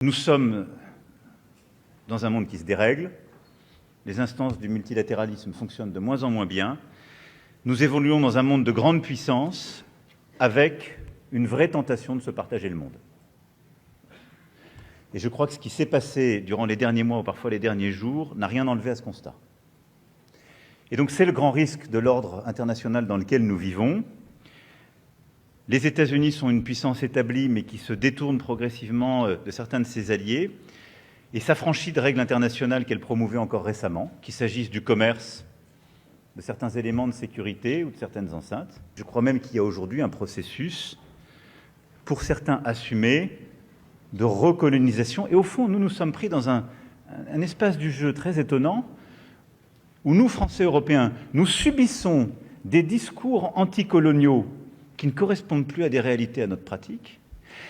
Nous sommes dans un monde qui se dérègle, les instances du multilatéralisme fonctionnent de moins en moins bien, nous évoluons dans un monde de grande puissance avec une vraie tentation de se partager le monde. Et je crois que ce qui s'est passé durant les derniers mois ou parfois les derniers jours n'a rien enlevé à ce constat. Et donc c'est le grand risque de l'ordre international dans lequel nous vivons. Les États-Unis sont une puissance établie, mais qui se détourne progressivement de certains de ses alliés et s'affranchit de règles internationales qu'elle promouvait encore récemment, qu'il s'agisse du commerce, de certains éléments de sécurité ou de certaines enceintes. Je crois même qu'il y a aujourd'hui un processus, pour certains assumés, de recolonisation. Et au fond, nous sommes pris dans un espace du jeu très étonnant, où nous, Français européens, nous subissons des discours anticoloniaux qui ne correspondent plus à des réalités, à notre pratique,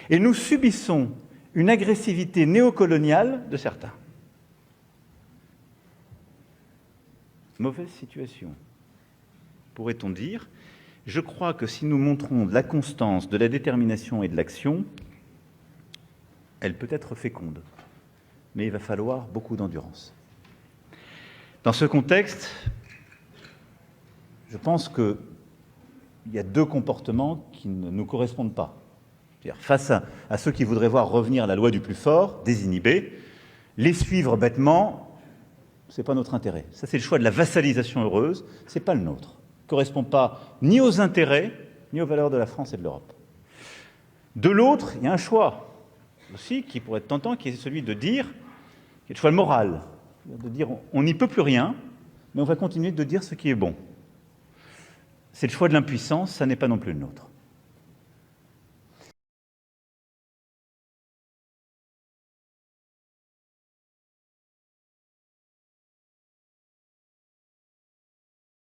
et nous subissons une agressivité néocoloniale de certains. Mauvaise situation, pourrait-on dire. Je crois que si nous montrons de la constance, de la détermination et de l'action, elle peut être féconde, mais il va falloir beaucoup d'endurance. Dans ce contexte, je pense qu'il y a deux comportements qui ne nous correspondent pas. C'est-à-dire, face à ceux qui voudraient voir revenir la loi du plus fort, désinhibée, les suivre bêtement, ce n'est pas notre intérêt. Ça, c'est le choix de la vassalisation heureuse, ce n'est pas le nôtre. Il ne correspond pas ni aux intérêts, ni aux valeurs de la France et de l'Europe. De l'autre, il y a un choix aussi qui pourrait être tentant, qui est celui de dire, qui est le choix moral, de dire on n'y peut plus rien, mais on va continuer de dire ce qui est bon. C'est le choix de l'impuissance, ça n'est pas non plus le nôtre.